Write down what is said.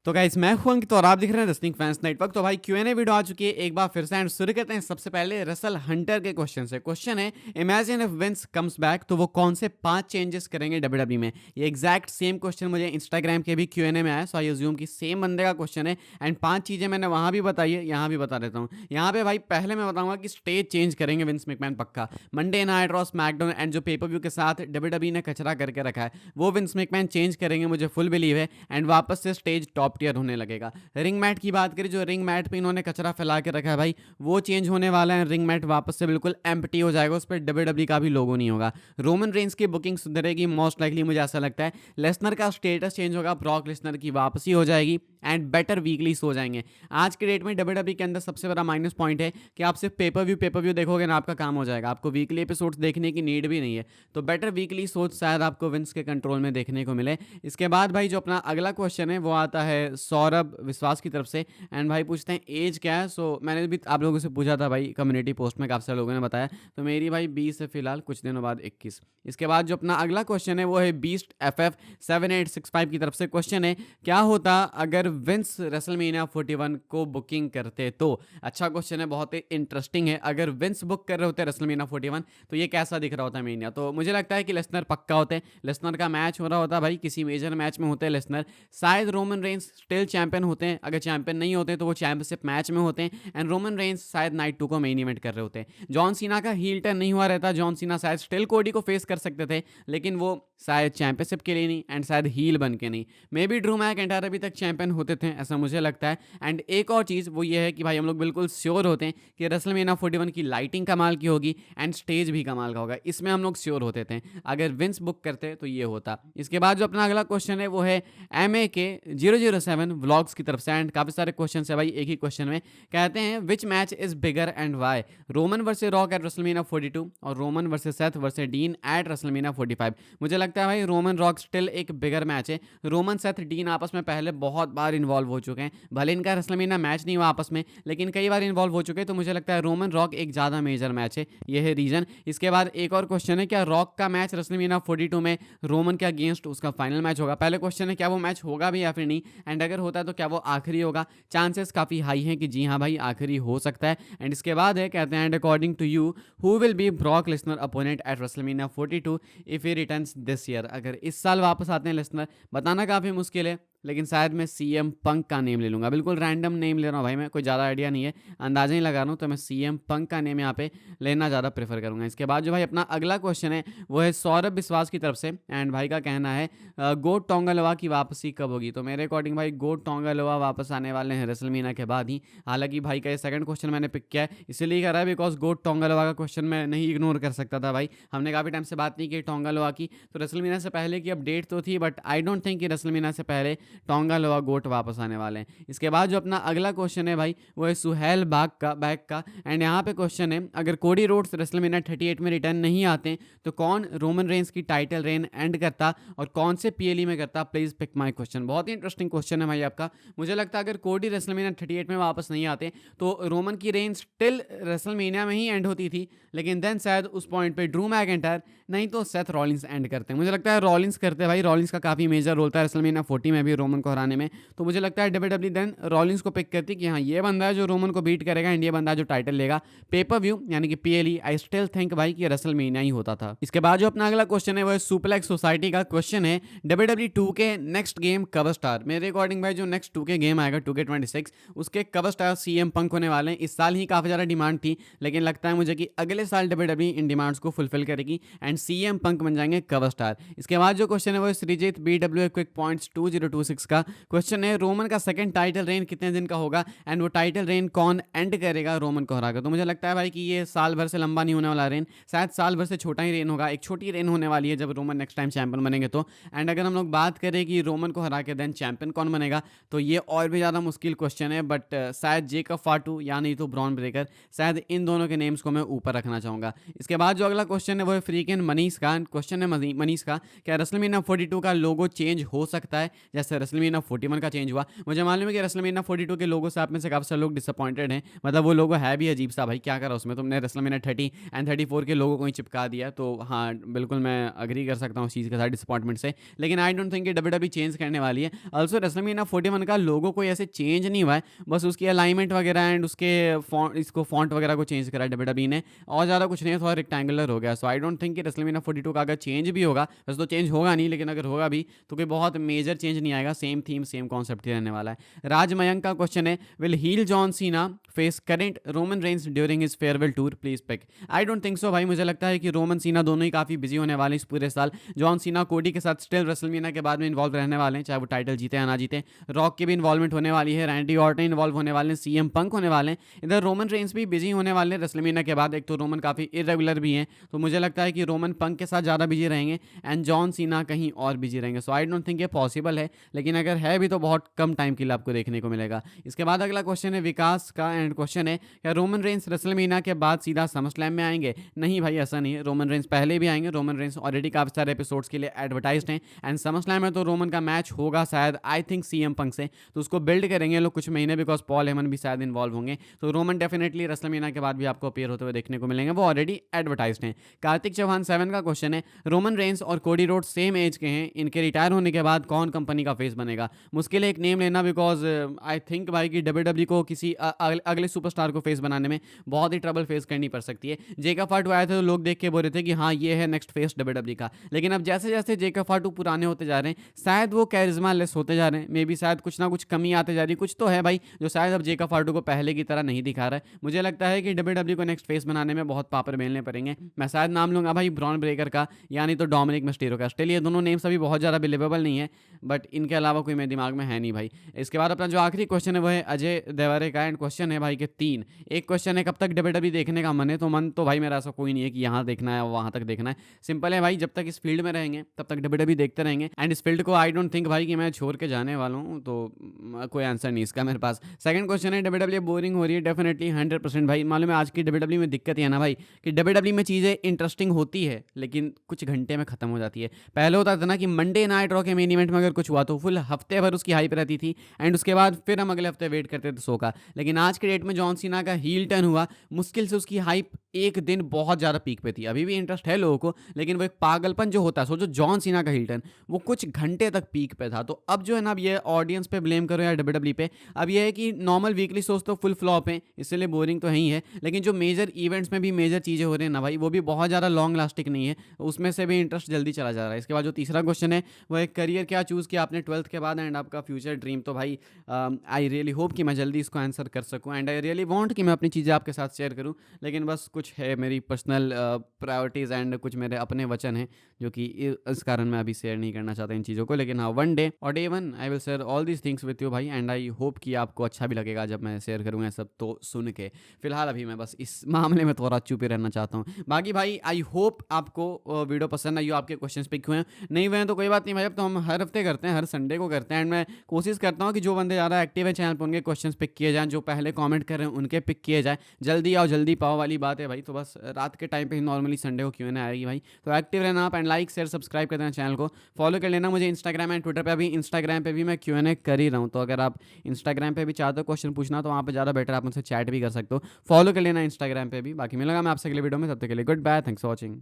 तो गाइस मैं हूं अंकित और आप दिख रहे हैं रेसलिंग फैंस नेटवर्क। तो भाई क्यूएनए वीडियो आ चुकी है एक बार फिर से एंड शुरू करते हैं सबसे पहले रसल हंटर के क्वेश्चन से। क्वेश्चन है, imagine if Vince comes back तो वो कौन से 5 चेंजेस करेंगे डब्ल्यूडब्ल्यू में। ये एग्जैक्ट सेम क्वेश्चन मुझे इंस्टाग्राम के भी क्यूएनए में आया, सो आई अज्यूम कि सेम बंदे का क्वेश्चन है एंड 5 चीजें मैंने वहां भी बताई है, यहाँ भी बता देता हूँ। यहाँ पे भाई पहले मैं बताऊंगा कि स्टेज चेंज करेंगे विंस मैकमैन पक्का। Monday night raw, SmackDown and जो पेपर व्यू के साथ डब्ल्यूडब्ल्यू ने कचरा करके रखा है वो विंस मैकमैन चेंज करेंगे, मुझे फुल बिलीव है। एंड वापस से स्टेज टॉप टियर होने लगेगा। रिंग मैट की बात करें, जो रिंग मैट पे इन्होंने कचरा फैला के रखा है भाई वो चेंज होने वाला है। रिंग मैट वापस से बिल्कुल एम्प्टी हो जाएगा, उस पर डब्ल्यूडब्ल्यू का भी लोगो नहीं होगा। रोमन रेंज की बुकिंग सुधरेगी मोस्ट लाइकली, मुझे ऐसा लगता है। लेसनर का स्टेटस चेंज होगा, ब्रॉक लेसनर की वापसी हो जाएगी एंड बेटर वीकलीज हो जाएंगे। आज के डेट में डब्ल्यूडब्ल्यू के अंदर सबसे बड़ा माइनस पॉइंट है कि आप सिर्फ पेपर व्यू देखोगे ना, आपका काम हो जाएगा, आपको वीकली एपिसोड्स देखने की नीड भी नहीं है। तो बेटर वीकली सोच शायद आपको विंस के कंट्रोल में देखने को मिले। इसके बाद भाई जो अपना अगला क्वेश्चन है वो आता है सौरभ विश्वास की तरफ से एंड भाई पूछते हैं एज क्या है। सो मैंने भी आप लोगों से पूछा था भाई कम्युनिटी पोस्ट में, काफ़ी सारे लोगों ने बताया। तो मेरी भाई 20 है फिलहाल, कुछ दिनों बाद 21। इसके बाद जो अपना अगला क्वेश्चन है वो है बीस्ट FF 7865 की तरफ से। क्वेश्चन है, क्या होता अगर विंस रेसलमेनिया 41 को बुकिंग करते तो। अच्छा क्वेश्चन है, बहुत ही इंटरेस्टिंग है। अगर विंस बुक कर रहे होते रेसलमेनिया 41 तो ये कैसा दिख रहा होता मेनिया। तो मुझे लगता है कि लेसनर पक्का होते हैं, लेसनर का मैच हो रहा होता भाई, किसी मेजर मैच में होते हैं लेसनर। शायद रोमन रेंस स्टिल चैंपियन होते हैं, अगर चैंपियन नहीं होते तो वो चैंपियनशिप मैच में होते हैं। एंड रोमन रेंस शायद नाइट 2 को मेन इवेंट कर रहे होते हैं। जॉन सीना का हील टर्न नहीं हुआ रहता, जॉन सीना शायद स्टिल कोडी को फेस कर सकते थे, लेकिन वो शायद चैंपियनशिप के लिए नहीं एंड शायद हील बन के नहीं। मे बी ड्रू मैकइंटायर अभी तक चैंपियन होते थे, ऐसा मुझे लगता है। एंड एक और चीज़ वो ये है कि भाई हम लोग बिल्कुल श्योर होते हैं कि रेसलमेनिया 41 की लाइटिंग कमाल की होगी एंड स्टेज भी कमाल का होगा, इसमें हम लोग श्योर होते थे। अगर विंस बुक करते तो ये होता। इसके बाद जो अपना अगला क्वेश्चन है वो है MAK 007 व्लॉग्स की तरफ से एंड काफ़ी सारे क्वेश्चन है भाई एक ही क्वेश्चन में। कहते हैं which match is bigger and why. Roman versus Rock at WrestleMania 42 और Roman versus Seth versus Dean at WrestleMania 45। मुझे लगता है भाई रोमन रॉक स्टिल एक बिगर मैच है। रोमन सेथ डीन आपस में पहले बहुत बार इन्वॉल्व हो चुके हैं, भले इनका रेसलमेनिया मैच नहीं हुआ आपस में, लेकिन कई बार इन्वॉल्व हो चुके हैं। तो मुझे लगता है रोमन रॉक एक ज़्यादा मेजर मैच है, ये है रीजन। इसके बाद एक और क्वेश्चन है, क्या रॉक का मैच रेसलमेनिया 42 में रोमन के अगेंस्ट उसका फाइनल मैच होगा। पहले क्वेश्चन है क्या वो मैच होगा भी या फिर नहीं, एंड अगर होता है तो क्या वो आखिरी होगा। चांसेस काफ़ी हाई हैं कि जी हाँ भाई आखिरी हो सकता है। एंड इसके बाद है, कहते हैं and according to you who will be Brock Lesnar opponent at WrestleMania 42 if he returns this year. अगर इस साल वापस आते हैं लेसनर, बताना काफ़ी मुश्किल है, लेकिन शायद मैं CM पंक का नेम ले लूँगा। बिल्कुल रैंडम नेम ले रहा हूँ भाई, मैं कोई ज़्यादा आइडिया नहीं है, अंदाजा ही लगा रहा हूँ। तो मैं CM पंक का नेम यहाँ पे लेना ज़्यादा प्रेफर करूँगा। इसके बाद जो भाई अपना अगला क्वेश्चन है वो है सौरभ विश्वास की तरफ से एंड भाई का कहना है गोट टोंगालोवा की वापसी कब होगी। तो मेरे अकॉर्डिंग भाई गोट टोंगालोवा वापस आने वाले हैं रेसलमेनिया के बाद ही। हालांकि भाई का ये सेकंड क्वेश्चन मैंने पिक किया है, इसीलिए कर रहा है बिकॉज गोट टोंगालोवा का क्वेश्चन मैं नहीं इग्नोर कर सकता था भाई। हमने काफ़ी टाइम से बात नहीं की टोंगालोवा की, तो रेसलमेनिया से पहले की अपडेट तो थी, बट आई डोंट थिंक कि रेसलमेनिया से पहले टोंगालोवा गोट वापस आने वाले हैं। इसके बाद जो अपना अगला क्वेश्चन है भाई वो है सुहेल बैक का एंड यहाँ पे क्वेश्चन है, अगर कोडी रोड्स रेसलमेनिया 38 में रिटर्न नहीं आते तो कौन रोमन रेंस की टाइटल रेन एंड करता और कौन से PLE में करता। Please pick my question. बहुत ही इंटरेस्टिंग क्वेश्चन है भाई आपका। मुझे लगता है अगर कोडी रेसलमेनिया 38 में वापस नहीं आते तो रोमन की रेन स्टिल रेसलमेनिया में ही एंड होती थी, लेकिन देन शायद उस पॉइंट पे ड्रू मैकइंटायर नहीं तो सेथ रॉलिंस एंड करते हैं। मुझे लगता है रॉलिंस करते भाई, रॉलिंस का काफ़ी मेजर रोल था रेसलमेनिया 40 में भी रोमन को हराने में। तो मुझे लगता है डब्ल्यूडब्ल्यू देन रॉलिंस को पिक करती कि हाँ ये बंदा है जो रोमन को बीट करेगा एंड ये बंदा है जो टाइटल लेगा। पेपर व्यू यानी कि PLE आई स्टिल थिंक भाई कि रेसलमेनिया ही होता था। इसके बाद जो अपना अगला क्वेश्चन है वो है सुपरलेक्स सोसाइटी का। क्वेश्चन है डब्ल्यूडब्ल्यू 2 के नेक्स्ट गेम कवर स्टार। मेरे अकॉर्डिंग भाई जो नेक्स्ट 2 के गेम आएगा 2K26 उसके कवर स्टार CM पंक होने वाले हैं। इस साल ही काफ़ी ज़्यादा डिमांड थी, लेकिन लगता है मुझे कि अगले साल डब्ल्यूडब्ल्यू इन डिमांड्स को फुलफिल करेगी एंड CM पंक बन जाएंगे कवर स्टार। इसके बाद जो क्वेश्चन है वो श्रीजीत BW क्विक पॉइंट्स 2026 का। क्वेश्चन है रोमन का सेकंड टाइटल रेन कितने दिन का होगा एंड वो टाइटल रेन कौन एंड करेगा रोमन को हराकर। तो मुझे लगता है भाई कि ये साल भर से लंबा नहीं होने वाला रेन, शायद साल भर से छोटा ही रेन होगा। एक छोटी रेन होने वाली है जब रोमन नेक्स्ट टाइम चैंपियन बनेंगे तो। एंड अगर हम लोग बात करें कि रोमन को हरा के देन चैंपियन कौन बनेगा तो ये और भी ज़्यादा मुश्किल क्वेश्चन है, बट शायद जेकब फाटू या नहीं तो ब्रॉन ब्रेकर, शायद इन दोनों के नेम्स को मैं ऊपर रखना चाहूँगा। इसके बाद जो अगला क्वेश्चन है वो है फ्रीकन मनीष का। क्वेश्चन है मनीष का, क्या रेसलमेनिया 42 का लोगो चेंज हो सकता है जैसे रेसलमेनिया 41 का चेंज हुआ। मुझे मालूम है कि रेसलमेनिया 42 के लोगों से आप में से काफ़ी सारे लोग डिसअपॉइंटेड हैं, मतलब वो लोगो है भी अजीब सा भाई, क्या करा उसमें तुमने रेसलमेनिया 30 एंड 34 के लोगों को ही चिपका दिया। तो हाँ, बिल्कुल मैं अग्री कर सकता हूँ उस चीज़ के साथ डिसअपॉइंटमेंट से, लेकिन आई डोंट थिंक कि डब्ल्यूडब्ल्यूई चेंज करने वाली है। ऑल्सो रेसलमेनिया 41 का लोगो कोई ऐसे चेंज नहीं हुआ है, बस उसकी अलाइनमेंट वगैरह एंड उसके इसको फॉन्ट वगैरह को चेंज करा है डब्ल्यूडब्ल्यूई ने, और ज़्यादा कुछ नहीं है, थोड़ा रेक्टेंगुलर हो गया। सो आई डोंट थिंक कि रेसलमेनिया 42 का अगर चेंज भी होगा, वैसे तो चेंज होगा नहीं, लेकिन अगर होगा भी तो कोई बहुत मेजर चेंज नहीं आएगा, सेम थीम सेम कॉन्सेप्ट ही रहने वाला है। राज मयंक का क्वेश्चन है, will heel John Cena face current Roman Reigns during his farewell tour, please pick. I don't think so भाई, मुझे लगता है कि रोमन सीना दोनों ही काफ़ी बिजी होने वाले इस पूरे साल। जॉन सीना कोडी के साथ स्टिल रेसलमेनिया के बाद में इन्वॉल्व रहने वाले हैं, चाहे वो टाइटल जीते या ना जीते। रॉक की भी इन्वॉल्वमेंट होने वाली है, रैंडी ऑर्टन इन्वॉल्व होने वाले हैं, सीएम पंक होने वाले हैं, इधर रोमन रेंस भी बिजी होने वाले हैं रेसलमेनिया के बाद। एक तो रोमन काफ़ी इरेगुलर भी हैं, तो मुझे लगता है कि रोमन पंक के साथ ज़्यादा बिजी रहेंगे एंड जॉन सीना कहीं और बिजी रहेंगे। सो आई डोंट थिंक ये पॉसिबल है, लेकिन अगर है भी तो बहुत कम टाइम के लिए आपको देखने को मिलेगा। इसके बाद अगला क्वेश्चन है विकास का, एंड क्वेश्चन है, क्या रोमन रेंस रेसलमेनिया के बाद सीधा समरस्लैम में आएंगे? नहीं भाई, ऐसा नहीं है, रोमन रेंस पहले भी आएंगे। रोमन रेंस ऑलरेडी काफ़ी सारे एपिसोड्स के लिए एडवर्टाइज्ड हैं, एंड समरस्लैम में तो रोमन का मैच होगा शायद, आई थिंक सीएम पंक से, तो उसको बिल्ड करेंगे लोग कुछ महीने, बिकॉज पॉल हेमन भी शायद इन्वॉल्व होंगे। तो रोमन डेफिनेटली रेसलमेनिया के बाद भी आपको अपीयर होते हुए देखने को मिलेंगे, वो ऑलरेडी एडवर्टाइज्ड हैं। कार्तिक चौहान 7 का क्वेश्चन है, रोमन रेंस और कोडी रोड सेम एज के हैं, इनके रिटायर होने के बाद कौन कंपनी का फेस बनेगा? मुश्किल है एक नेम लेना, बिकॉज आई थिंक भाई कि डब्ल्यूडब्ल्यूई को किसी अगले सुपरस्टार को फेस बनाने में बहुत ही ट्रबल फेस करनी पड़ सकती है। जेका फाटू आए थे तो लोग देख के बोल रहे थे कि हाँ ये है नेक्स्ट फेस डब्ल्यूडब्ल्यूई का, लेकिन अब जैसे जैसे जेका फाटू पुराने होते जा रहे हैं, शायद वो कैरिज्मा लेस होते जा रहे हैं, मे बी शायद कुछ ना कुछ कमी आते जा रही है, कुछ तो है भाई जो शायद अब जेका फाटू को पहले की तरह नहीं दिखा रहा है। मुझे लगता है कि डब्ल्यूडब्ल्यूई को नेक्स्ट फेस बनाने में बहुत पापड़ बेलने पड़ेंगे। मैं शायद नाम लूंगा भाई ब्रॉन ब्रेकर का, यानी तो डोमिनिक मिस्टीरियो का। स्टिल ये दोनों नेम्स अभी बहुत ज़्यादा बिलीवेबल नहीं है, बट इनके अलावा कोई मेरे दिमाग में है नहीं भाई। इसके बाद अपना जो आखिरी क्वेश्चन है वो है अजय देवरे का, एंड क्वेश्चन है भाई के 3। एक क्वेश्चन है, कब तक डब्ल्यूडब्ल्यूई देखने का मन है? तो मन तो भाई मेरा ऐसा कोई नहीं है कि यहाँ देखना है वहाँ तक देखना है, सिंपल है भाई, जब तक इस फील्ड में रहेंगे तब तक डब्ल्यूडब्ल्यूई देखते रहेंगे, एंड इस फील्ड को आई डोंट थिंक भाई कि मैं छोड़ के जाने वाला हूँ, तो कोई आंसर नहीं इसका मेरे पास। सेकंड क्वेश्चन है, डब्ल्यूडब्ल्यूई बोरिंग हो रही है? डेफिनेटली 100% भाई। मालूम है आज की डब्ल्यूडब्ल्यूई में दिक्कत ये है ना भाई कि डब्ल्यूडब्ल्यूई में चीज़ें इंटरेस्टिंग होती है, लेकिन कुछ घंटे में खत्म हो जाती है। पहले होता था ना कि मंडे नाइट रॉ के मेन इवेंट में अगर कुछ हुआ तो फुल हफ्ते भर उसकी हाइप रहती थी, एंड उसके बाद फिर हम अगले हफ्ते वेट करते थे शो का। लेकिन आज के डेट में जॉन सीना का हील टर्न हुआ, मुश्किल से उसकी हाइप एक दिन बहुत ज़्यादा पीक पे थी। अभी भी इंटरेस्ट है लोगों को, लेकिन वो एक पागलपन जो होता है, सोचो जॉन सीना का हील टर्न वो कुछ घंटे तक पीक पे था। तो अब जो है ना, अब ये ऑडियंस पे ब्लेम करो या डब्ल्यूडब्ल्यूई पे, अब ये है कि नॉर्मल वीकली शोज तो फुल फ्लॉप हैं, इसलिए बोरिंग तो है ही है, लेकिन जो मेजर इवेंट्स में भी मेजर चीज़ें हो रही हैं ना भाई, वो भी बहुत ज़्यादा लॉन्ग लास्टिंग नहीं है, उसमें से भी इंटरेस्ट जल्दी चला जा रहा है। इसके बाद जो तीसरा क्वेश्चन है वो एक करियर क्या चूज़ किया आपने 12th के बाद, एंड आपका फ्यूचर ड्रीम। तो भाई आई रियली होप कि मैं जल्दी इसको आंसर कर सकूं, एंड आई रियली वांट कि मैं अपनी चीज़ें आपके साथ शेयर करूं, लेकिन बस कुछ है मेरी पर्सनल प्रायोरिटीज़ एंड कुछ मेरे अपने वचन हैं जो कि इस कारण मैं अभी शेयर नहीं करना चाहता इन चीज़ों को। लेकिन हाँ, वन डे और day one I will share all these things with you भाई, एंड आई होप कि आपको अच्छा भी लगेगा जब मैं शेयर करूँगा सब तो सुन के। फिलहाल अभी मैं बस इस मामले में थोड़ा चुप ही रहना चाहता हूँ। बाकी भाई आई होप आपको वीडियो पसंद आई हो, आपके क्वेश्चन पिक हुए हैं, नहीं हुए हैं तो कोई बात नहीं भाई, अब तो हम हर हफ्ते करते हैं, हर संडे को करते हैं, एंड मैं कोशिश करता हूँ कि जो बंदे ज़्यादा एक्टिव है चैनल पर उनके क्वेश्चंस पिक किए जाएं, जो पहले कमेंट कर रहे हैं उनके पिक किए जाएं। जल्दी आओ जल्दी पाओ वाली बात है भाई, तो बस रात के टाइम पे ही नॉर्मली संडे को क्यों ना आएगी भाई। तो एक्टिव रहना आप, एंड लाइक शेयर सब्सक्राइब कर देना, चैनल को फॉलो कर लेना। मुझे इंस्टाग्राम एंड ट्विटर पर अभी, इंस्टाग्राम पे भी मैं Q&A कर ही रहा हूँ, तो अगर आप इंस्टाग्राम पे भी चाहते हो क्वेश्चन पूछना तो वहाँ पर ज़्यादा बेटर आप मुझसे चैट भी कर सकते हो, फॉलो कर लेना इंस्टाग्राम पे भी। बाकी मिलेगा मैं आपसे अगले वीडियो में, तब तक के लिए goodbye, thanks for watching.